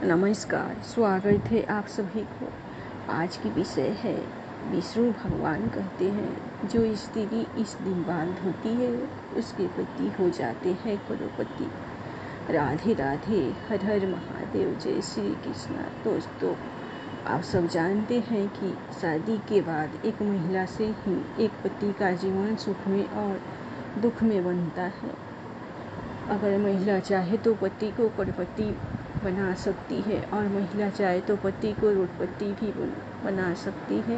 नमस्कार, स्वागत है आप सभी को। आज की विषय है विष्णु भगवान कहते हैं जो स्त्री इस दिन बाल धोती है उसके पति हो जाते हैं करोड़पति। राधे राधे, हर हर महादेव, जय श्री कृष्णा। दोस्तों, आप सब जानते हैं कि शादी के बाद एक महिला से ही एक पति का जीवन सुख में और दुख में बनता है। अगर महिला चाहे तो पति को करोड़पति बना सकती है और महिला चाहे तो पति को करोड़पति भी बना सकती है।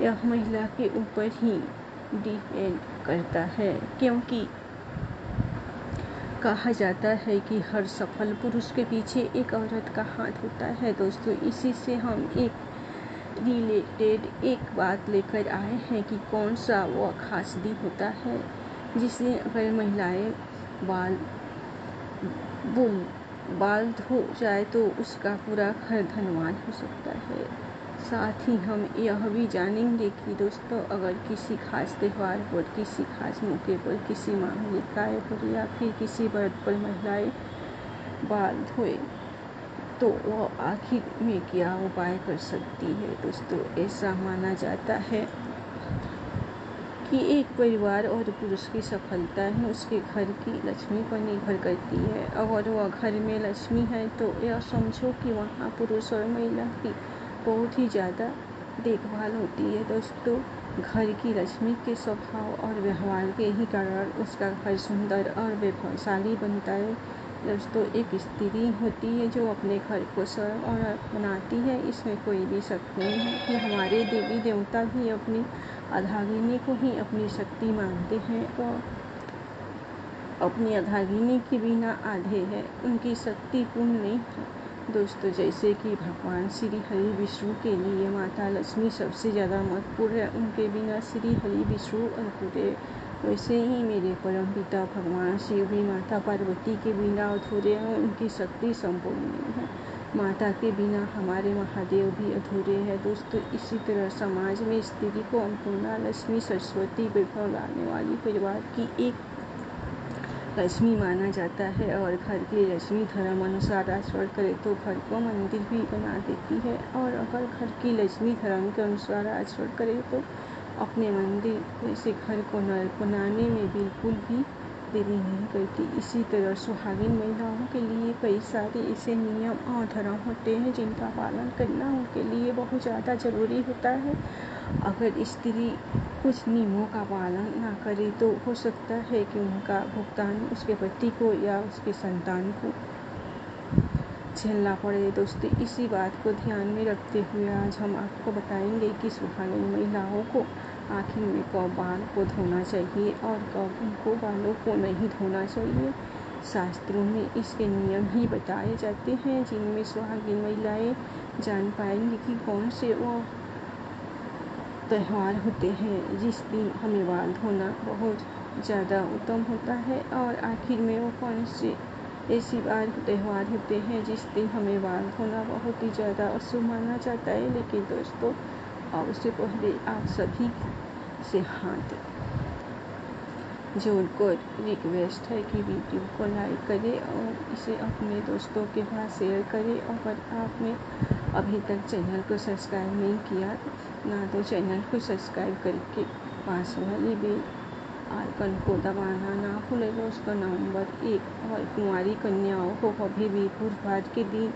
यह महिला के ऊपर ही डिपेंड करता है, क्योंकि कहा जाता है कि हर सफल पुरुष के पीछे एक औरत का हाथ होता है। दोस्तों, इसी से हम एक रिलेटेड एक बात लेकर आए हैं कि कौन सा वो खास दिन होता है जिसमें अगर महिलाएं बाल धो जाए तो उसका पूरा घर धनवान हो सकता है। साथ ही हम यह भी जानेंगे कि दोस्तों, अगर किसी खास त्यौहार पर, किसी खास मौके पर, किसी मांगलिक कार्य पर या फिर किसी व्रत पर महिलाएं बाल धोए तो वह आखिर में क्या उपाय कर सकती है। दोस्तों, ऐसा माना जाता है कि एक परिवार और पुरुष की सफलता है उसके घर की लक्ष्मी पर निर्भर करती है। अगर वह घर में लक्ष्मी है तो यह समझो कि वहाँ पुरुष और महिला की बहुत ही ज़्यादा देखभाल होती है। दोस्तों, घर की लक्ष्मी के स्वभाव और व्यवहार के ही कारण उसका घर सुंदर और वैभवशाली बनता है। दोस्तों, एक स्त्री होती है जो अपने घर को स्वयं और बनाती है, इसमें कोई भी शक नहीं है कि हमारे देवी देवता भी अपनी अर्धांगिनी को ही अपनी शक्ति मानते हैं और अपनी अर्धांगिनी के बिना आधे हैं, उनकी शक्ति पूर्ण नहीं है। दोस्तों, जैसे कि भगवान श्री हरि विष्णु के लिए माता लक्ष्मी सबसे ज़्यादा महत्वपूर्ण है, उनके बिना श्री हरि विष्णु अधूरे। वैसे ही मेरे परम पिता भगवान शिव भी माता पार्वती के बिना अधूरे हैं, उनकी शक्ति संपूर्ण नहीं है। माता के बिना हमारे महादेव भी अधूरे हैं। दोस्तों, इसी तरह समाज में स्त्री को अन्नपूर्णा, लक्ष्मी, सरस्वती, वैभव लाने वाली परिवार की एक लक्ष्मी माना जाता है और घर की लक्ष्मी धर्म अनुसार आचरण करे तो घर को मंदिर भी बना देती है, और अगर घर की लक्ष्मी धर्म के अनुसार आचरण करे तो अपने मंदिर जैसे घर को नरक बनाने में बिल्कुल भी देरी नहीं करती। इसी तरह सुहागिन महिलाओं के लिए कई सारे ऐसे नियम और धर्म होते हैं जिनका पालन करना उनके लिए बहुत ज़्यादा ज़रूरी होता है। अगर स्त्री कुछ नियमों का पालन ना करे तो हो सकता है कि उनका भुगतान उसके पति को या उसके संतान को झेलना पड़े। दोस्तों, इसी बात को ध्यान में रखते हुए आज हम आपको बताएंगे कि सुहागिन महिलाओं को आखिर में कब बाल को धोना चाहिए और कब उनको बालों को नहीं धोना चाहिए। शास्त्रों में इसके नियम ही बताए जाते हैं जिनमें सुहागिन महिलाएं जान पाएंगी कि कौन से वो त्यौहार होते हैं जिस दिन हमें बाल धोना बहुत ज़्यादा उत्तम होता है, और आखिर में वो कौन से ऐसी त्यौहार होते हैं जिस दिन हमें बाल धोना बहुत ही ज़्यादा अशुभ माना जाता है। लेकिन दोस्तों, अब उससे पहले आप सभी से हाथ जोड़कर रिक्वेस्ट है कि वीडियो को लाइक करें और इसे अपने दोस्तों के पास शेयर करें। अगर आपने अभी तक चैनल को सब्सक्राइब नहीं किया ना तो चैनल को सब्सक्राइब करके पास वाली बेल आइकन को दबाना ना भूलें। दोस्तों, नंबर 1, और कुंवारी कन्याओं को कभी भी बुधवार के दिन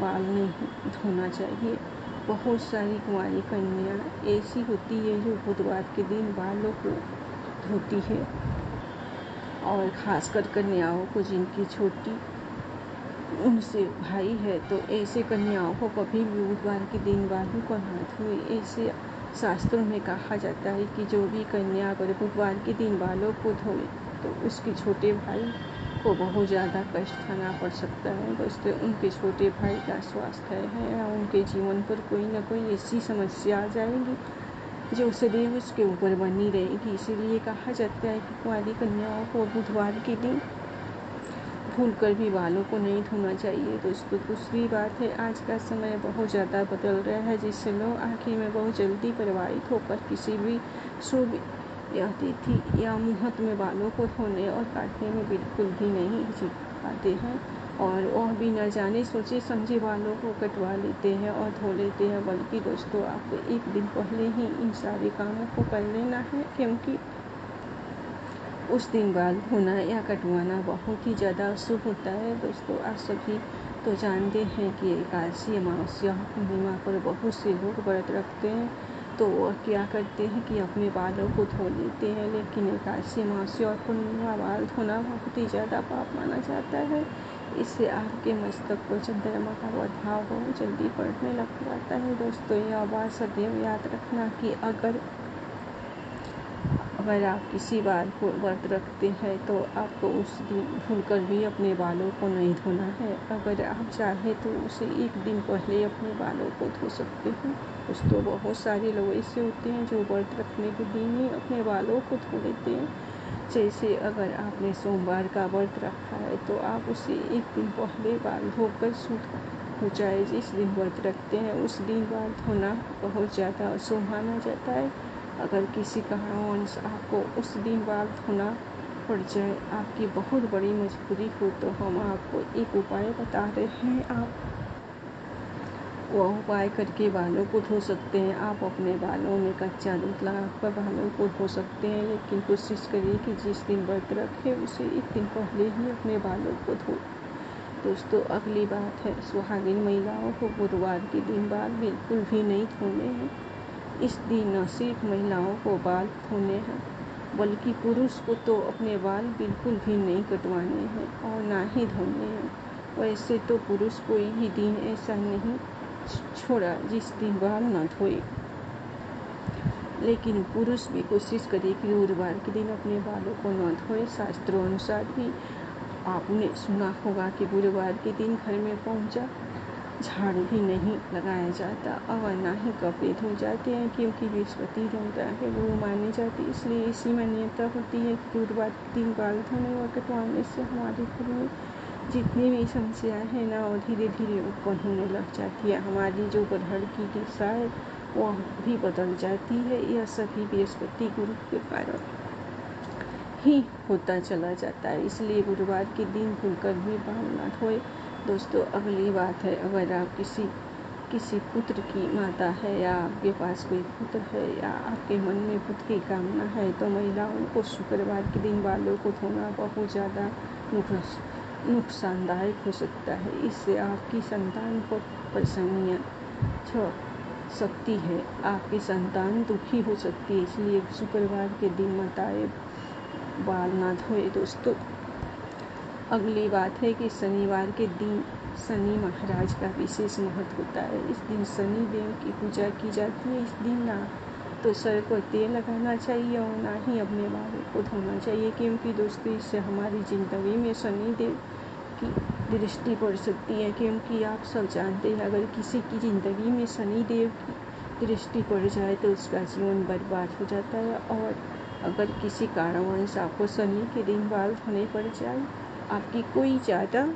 बाल नहीं धोना चाहिए। बहुत सारी कुंवारी कन्या ऐसी होती है जो बुधवार के दिन बालों को धोती है, और खासकर कन्याओं को जिनकी छोटी उनसे भाई है तो ऐसे कन्याओं को कभी भी बुधवार के दिन बालों को ना धोए। ऐसे शास्त्रों में कहा जाता है कि जो भी कन्या अगर बुधवार के दिन बालों को धोए तो उसके छोटे भाई को बहुत ज़्यादा कष्ट खाना पड़ सकता है। दोस्तों, उनके छोटे भाई का स्वास्थ्य है या उनके जीवन पर कोई ना कोई ऐसी समस्या आ जाएगी जो सदैव उसके ऊपर बनी रहेगी। इसीलिए कहा जाता है कि कुंवारी कन्याओं को बुधवार के दिन भूलकर भी बालों को नहीं धोना चाहिए। दोस्तों, दूसरी बात है, आज का समय बहुत ज़्यादा बदल रहा है जिससे लोग आखिर में बहुत जल्दी प्रभावित होकर किसी भी शुभ या तिथि या मुहूर्त में बालों को धोने और काटने में बिल्कुल भी नहीं हिचक पाते हैं। और वह भी न जाने सोचे समझे बालों को कटवा लेते हैं और धो लेते हैं। बल्कि दोस्तों आपको एक दिन पहले ही इन सारे कामों को कर लेना है, क्योंकि उस दिन बाल धोना या कटवाना बहुत ही ज़्यादा अशुभ होता है। दोस्तों आप सभी तो जानते हैं कि एकादशी अमावस्या पूर्णिमा पर बहुत से लोग व्रत रखते हैं, तो वह क्या करते हैं कि अपने बालों को धो लेते हैं। लेकिन एकादशी अमावस्या और पूर्णिमा बाल धोना बहुत ही ज़्यादा पाप माना जाता है। इससे आपके मस्तक पर चंद्रमा का प्रभाव बहुत जल्दी पड़ने लग जाता है। दोस्तों यह बात सदैव याद रखना कि अगर आप किसी बाल को व्रत रखते हैं तो आपको उस दिन भूलकर भी अपने बालों को नहीं धोना है। अगर आप चाहें तो उसे एक दिन पहले अपने बालों को धो सकते हैं। दोस्तों बहुत सारे लोग ऐसे होते हैं जो व्रत रखने के दिन ही अपने बालों को धो लेते हैं। जैसे अगर आपने सोमवार का व्रत रखा है तो आप उसे एक दिन पहले बाल धोकर शुद्ध हो जाए। जिस दिन व्रत रखते हैं उस दिन बाल धोना बहुत ज़्यादा अशुभ माना जाता है। अगर किसी कारणवश आपको उस दिन बाल धोना पड़ जाए, आपकी बहुत बड़ी मजबूरी हो, तो हम आपको एक उपाय बता रहे हैं। आप वह उपाय करके बालों को धो सकते हैं। आप अपने बालों में कच्चा दूध लगाकर बालों को धो सकते हैं, लेकिन कोशिश करिए कि जिस दिन व्रत रखें उसे एक दिन पहले ही अपने बालों को धो। दोस्तों अगली बात है, सुहागिन महिलाओं को बुधवार के दिन बाल बिल्कुल भी नहीं धोने हैं। इस दिन न सिर्फ महिलाओं को बाल धोने हैं, बल्कि पुरुष को तो अपने बाल बिल्कुल भी नहीं कटवाने हैं और ना ही धोने हैं। वैसे तो पुरुष कोई भी दिन ऐसा नहीं छोड़ा जिस दिन बाल न धोए, लेकिन पुरुष भी कोशिश करे कि गुरुवार के दिन अपने बालों को न धोए। शास्त्रों अनुसार भी आपने सुना होगा कि गुरुवार के दिन घर में पहुंचा झाड़ू भी नहीं लगाया जाता और ना ही कपड़े धो जाते हैं, क्योंकि बृहस्पति देवता के गुरु माने जाते। इसलिए ऐसी मान्यता होती है कि गुरुवार के दिन बाल धोने और कटवाने से हमारे घर में जितनी भी समस्याएं हैं ना वो धीरे धीरे उत्पन्न होने लग जाती है। हमारी जो घर की दिशा है वह भी बदल जाती है। यह सभी बृहस्पति गुरु के कारण ही होता चला जाता है। इसलिए गुरुवार के दिन भूलकर भी बाल ना धोए। दोस्तों अगली बात है, अगर आप किसी पुत्र की माता है या आपके पास कोई पुत्र है या आपके मन में पुत्र की कामना है, तो महिलाओं को शुक्रवार के दिन बालों को धोना बहुत ज़्यादा नुकसानदायक हो सकता है। इससे आपकी संतान को परेशानियाँ हो सकती है, आपकी संतान दुखी हो सकती है। इसलिए शुक्रवार के दिन माताएं बाल ना धोए। दोस्तों अगली बात है कि शनिवार के दिन शनि महाराज का विशेष महत्व होता है। इस दिन शनि देव की पूजा की जाती है। इस दिन ना तो सर को तेल लगाना चाहिए और ना ही अपने बालों को धोना चाहिए, क्योंकि दोस्तों इससे हमारी ज़िंदगी में शनि देव की दृष्टि पड़ सकती है। क्योंकि आप सब जानते हैं अगर किसी की ज़िंदगी में शनि देव की दृष्टि पड़ जाए तो उसका जीवन बर्बाद हो जाता है। और अगर किसी कारणवश आपको शनि के दिन बाल धोने पड़ जाए, आपकी कोई ज़्यादा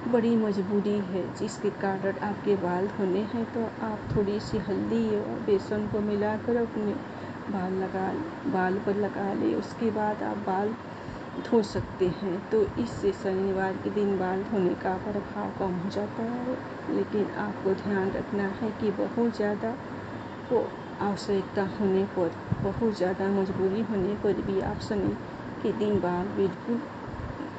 बड़ी मजबूरी है जिसके कारण आपके बाल धोने हैं, तो आप थोड़ी सी हल्दी और बेसन को मिलाकर अपने बाल पर लगा ले। उसके बाद आप बाल धो सकते हैं। तो इससे शनिवार के दिन बाल धोने का प्रभाव कम हो जाता है। लेकिन आपको ध्यान रखना है कि बहुत ज़्यादा को आवश्यकता होने पर, बहुत ज़्यादा मजबूरी होने पर भी आप शनि के दिन बाल बिल्कुल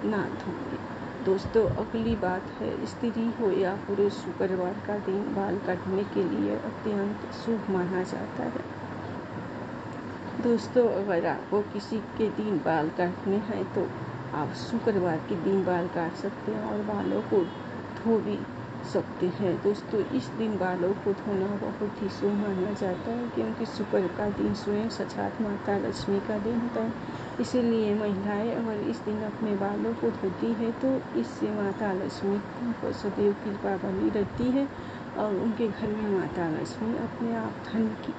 ना धोएं। दोस्तों अगली बात है, स्त्री हो या पुरुष, शुक्रवार का दिन बाल काटने के लिए अत्यंत शुभ माना जाता है। दोस्तों अगर आपको किसी के दिन बाल काटने हैं तो आप शुक्रवार के दिन बाल काट सकते हैं और बालों को धो भी सकते हैं। दोस्तों इस दिन बालों को धोना बहुत ही शुभ माना जाता है, क्योंकि शुक्र का दिन स्वयं साक्षात माता लक्ष्मी का दिन होता है। इसीलिए महिलाएं अगर इस दिन अपने बालों को धोती है तो इससे माता लक्ष्मी पर सदैव कृपा बनी रहती है और उनके घर में माता लक्ष्मी अपने आप धन की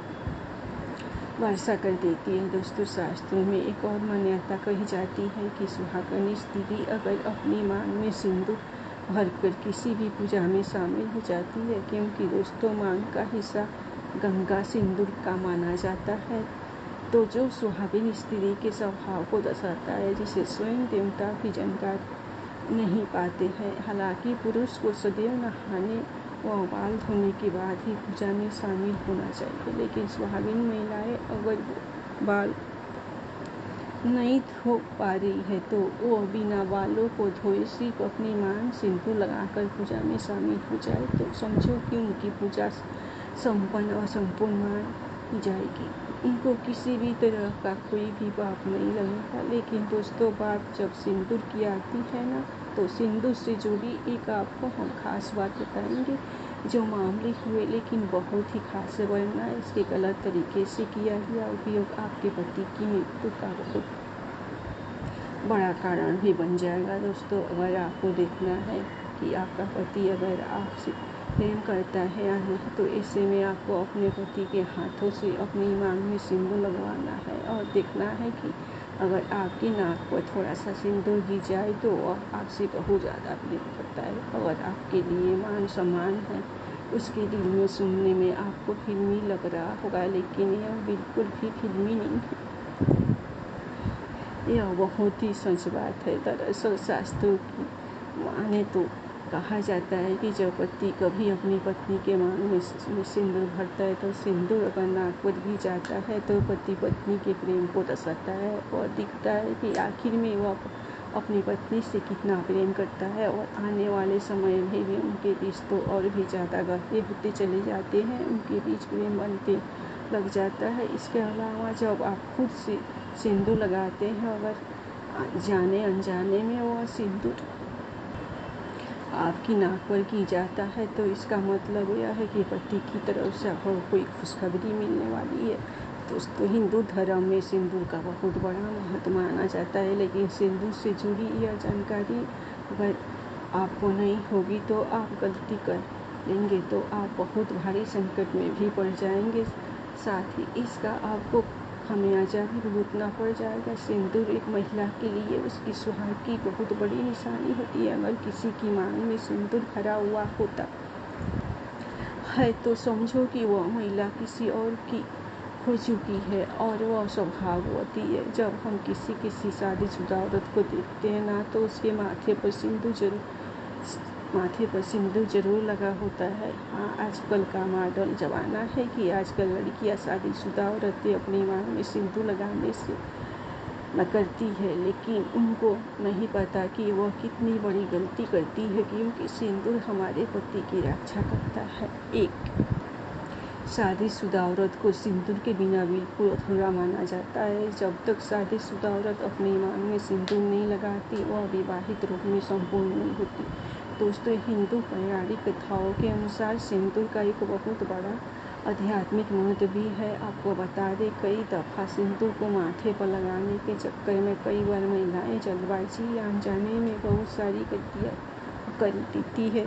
वर्षा कर देती है। दोस्तों शास्त्रों में एक और मान्यता कही जाती है कि सुहागन स्त्री अगर अपनी मांग में सिंदूर भरकर किसी भी पूजा में शामिल हो जाती है, क्योंकि दोस्तों मांग का हिस्सा गंगा सिंदूर का माना जाता है, तो जो सुहागिन स्त्री के स्वभाव को दर्शाता है, जिसे स्वयं देवता की जानकारी नहीं पाते हैं। हालांकि पुरुष को सदैव नहाने व बाल धोने के बाद ही पूजा में शामिल होना चाहिए, लेकिन सुहागिन महिलाएं अगर बाल नहीं धो पा रही है तो वो बिना बालों को धोए सिर्फ अपनी मांग सिंदूर लगाकर पूजा में शामिल हो जाए तो समझो कि उनकी पूजा संपन्न और संपूर्ण मानी जाएगी। उनको किसी भी तरह का कोई भी पाप नहीं लगेगा। लेकिन दोस्तों, बात जब सिंदूर की आती है ना, तो सिंदूर से जुड़ी एक आपको हम खास बात बताएंगे जो मामूली हुए लेकिन बहुत ही खास है, वरना इसके गलत तरीके से किया गया उपयोग आपके पति की मृत्यु का बहुत बड़ा कारण भी बन जाएगा। दोस्तों, अगर आपको देखना है कि आपका पति अगर आपसे प्रेम करता है या नहीं, तो ऐसे में आपको अपने पति के हाथों से अपनी मांग में सिंदूर लगवाना है और देखना है कि अगर आपकी नाक पर थोड़ा सा सिंदूर गिर जाए तो वह आपसे बहुत ज़्यादा प्रेम करता है। अगर आपके लिए मान सम्मान है, उसके दिल में सुनने में आपको फिल्मी लग रहा होगा, लेकिन यह बिल्कुल भी फिल्मी नहीं है, यह बहुत ही सच बात है। दरअसल शास्त्रों की माने तो कहा जाता है कि जब पति कभी अपनी पत्नी के मांग में सिंदूर भरता है तो सिंदूर अगर नाक पर गिर जाता है तो पति पत्नी के प्रेम को दर्शाता है और दिखता है कि आखिर में वह अपनी पत्नी से कितना प्रेम करता है और आने वाले समय में भी उनके रिश्तों और भी ज़्यादा गहरे होते चले जाते हैं, उनके बीच प्रेम बनते लग जाता है। इसके अलावा जब आप खुद से सिंदूर लगाते हैं, अगर जाने अनजाने में वह सिंदूर आपकी नाक पर गिर जाता है तो इसका मतलब यह है कि पति की तरफ से आपको कोई खुशखबरी मिलने वाली है। दोस्तों, हिंदू धर्म में सिंदूर का बहुत बड़ा महत्व माना जाता है, लेकिन सिंदूर से जुड़ी यह जानकारी अगर आपको नहीं होगी तो आप गलती कर लेंगे तो आप बहुत भारी संकट में भी पड़ जाएंगे। साथ ही इसका आपको खमियाजा भी भुगतना पड़ जाएगा। सिंदूर एक महिला के लिए उसकी सुहाग की बहुत बड़ी निशानी होती है। अगर किसी की मांग में सिंदूर भरा हुआ होता है तो समझो कि वह महिला किसी और की हो चुकी है और वह सौभाग्यवती है। जब हम किसी शादीशुदा औरत को देखते हैं ना, तो उसके माथे पर सिंदूर जरूर लगा होता है। हाँ, आजकल का मॉडर्न ज़माना है कि आजकल लड़कियां शादीशुदा औरतें अपनी मांग में सिंदूर लगाने से न करती है, लेकिन उनको नहीं पता कि वह कितनी बड़ी गलती करती है, क्योंकि सिंदूर हमारे पति की रक्षा करता है। एक शादीशुदा औरत को सिंदूर के बिना बिल्कुल अधूरा माना जाता है। जब तक शादीशुदा औरत अपनी मांग में सिंदूर नहीं लगाती, वह विवाहित रूप में संपूर्ण नहीं होती। दोस्तों, हिंदू पौराणिक कथाओं के अनुसार सिंदूर का एक बहुत बड़ा आध्यात्मिक महत्व भी है। आपको बता दें, कई दफ़ा सिंदूर को माथे पर लगाने के चक्कर में कई बार महिलाएं जल्दबाजी या अनजाने में बहुत सारी गलतियाँ कर देती है,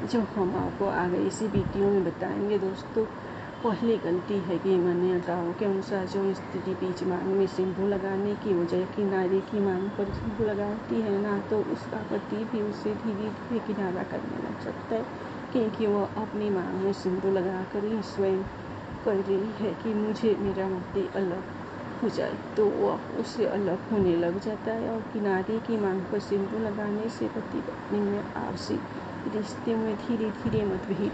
जो हम आपको आगे इसी वीडियो में बताएंगे। दोस्तों, पहली गलती है कि मान्यताओं के अनुसार जो स्त्री बीच मांग में सिंदूर लगाने की बजाय किनारे की मांग पर सिंदूर लगाती है ना, तो उसका पति भी उसे धीरे धीरे किनारा करने लग सकता है, क्योंकि वह अपनी मांग में सिंदूर लगाकर ही स्वयं कर रही है कि मुझे मेरा पति अलग हो जाए, तो वह उससे अलग होने लग जाता है। और किनारे की मांग पर सिंदूर लगाने से पति पत्नी में आपसी रिश्ते में धीरे धीरे मतभेद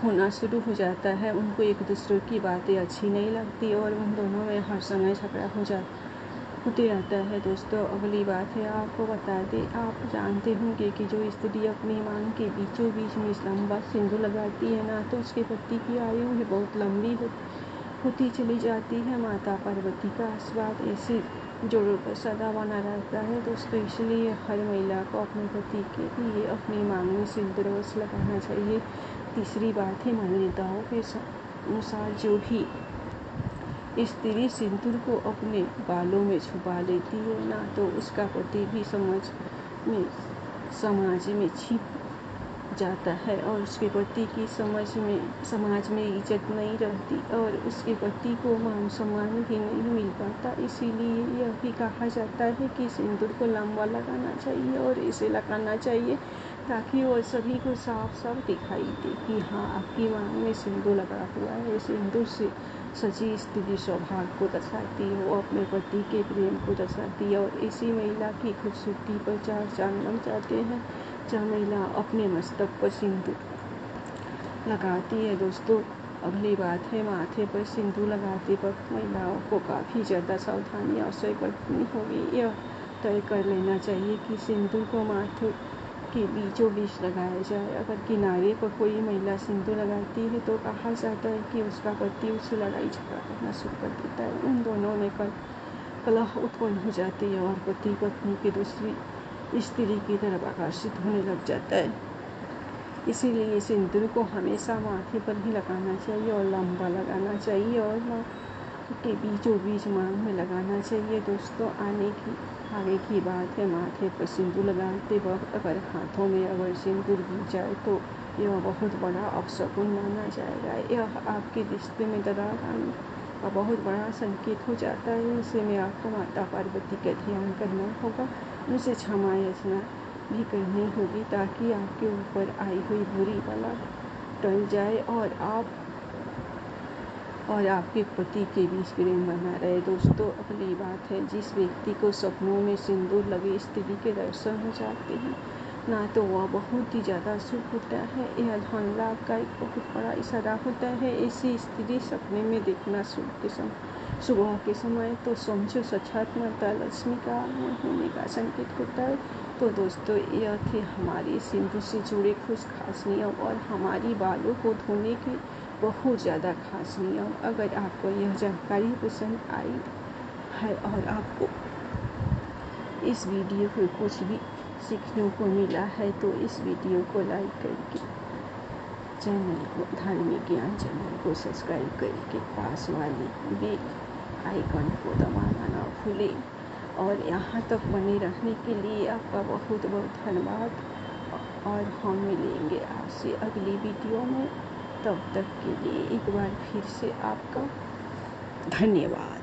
होना शुरू हो जाता है। उनको एक दूसरे की बातें अच्छी नहीं लगती और उन दोनों में हर समय झगड़ा होते रहता है। दोस्तों, अगली बात है, आपको बता दें, आप जानते होंगे कि जो स्त्री अपनी मांग के बीचों बीच में लंबा सिंदूर लगाती है ना, तो उसके पति की आयु भी बहुत लंबी होती चली जाती है। माता पार्वती का आशीर्वाद ऐसे जोड़ों पर सदा बना रहता है। दोस्तों, इसलिए हर महिला को अपने पति के लिए अपनी मांग में सिंदूर अवश्य लगाना चाहिए। तीसरी बात है, मान्यताओं के अनुसार जो भी स्त्री सिंदूर को अपने बालों में छुपा लेती है ना, तो उसका पति भी समाज में छिप जाता है और उसके पति की समाज में इज्जत नहीं रहती और उसके पति को मान सम्मान भी नहीं मिल पाता। इसीलिए यह भी कहा जाता है कि सिंदूर को लंबा लगाना चाहिए और इसे लगाना चाहिए ताकि वो सभी को साफ साफ दिखाई दे कि हाँ आपकी मांग में सिंदूर लगा हुआ है। सिंदूर से सची स्त्री सौभाग्य को दर्शाती है, वो अपने पति के प्रेम को दर्शाती है। और इसी महिला की खूबसूरती पर चार चांद लग जाते हैं जब महिला अपने मस्तक पर सिंदूर लगाती है। दोस्तों, अगली बात है माथे पर सिंदूर लगाते वक्त महिलाओं को काफ़ी ज़्यादा सावधानी अवश्य बरतनी होगी। यह तय कर लेना चाहिए कि सिंदूर को माथे के बीचों बीच लगाया जाए। अगर किनारे पर कोई महिला सिंदूर लगाती है तो कहा जाता है कि उसका पति उससे लड़ाई झगड़ा करना शुरू कर देता है। उन दोनों में कलह उत्पन्न हो जाती है और पति पत्नी की दूसरी स्त्री की तरफ आकर्षित होने लग जाता है। इसीलिए सिंदूर को हमेशा माथे पर ही लगाना चाहिए और लंबा लगाना चाहिए और माथे के बीचों बीच मांग में लगाना चाहिए। दोस्तों, आगे की बात है माथे पर सिंदूर लगाते वक्त अगर हाथों में अगर सिंदूर गिर जाए तो यह बहुत बड़ा अपशकुन माना जाएगा। यह आपके रिश्ते में दरार आने का बहुत बड़ा संकेत हो जाता है। ऐसे में आपको माता पार्वती का ध्यान करना होगा, उनसे क्षमा याचना भी करनी होगी ताकि आपके ऊपर आई हुई बुरी बला टल जाए और आपके पति के बीच प्रेम बना रहे। दोस्तों, अगली बात है जिस व्यक्ति को सपनों में सिंदूर लगे स्त्री के दर्शन हो जाते हैं ना तो वह बहुत ही ज़्यादा शुभ होता है। यह धन लाभ का एक बहुत बड़ा इशारा होता है। ऐसी स्त्री सपने में देखना सुबह के समय तो समझो साक्षात माता लक्ष्मी का आगमन होने का संकेत होता है। तो दोस्तों, यह थे हमारे सिंदूर से जुड़े कुछ खास नियम और हमारी बालों को धोने के बहुत ज़्यादा खास नियम। अगर आपको यह जानकारी पसंद आई है और आपको इस वीडियो में कुछ भी सीखने को मिला है तो इस वीडियो को लाइक करके चैनल को धार्मिक ज्ञान चैनल को सब्सक्राइब करके पास वाली बेल आइकन को दबाना ना भूलें। और यहाँ तक बने रहने के लिए आपका बहुत बहुत धन्यवाद और हम मिलेंगे आपसे अगली वीडियो में। तब तक के लिए एक बार फिर से आपका धन्यवाद।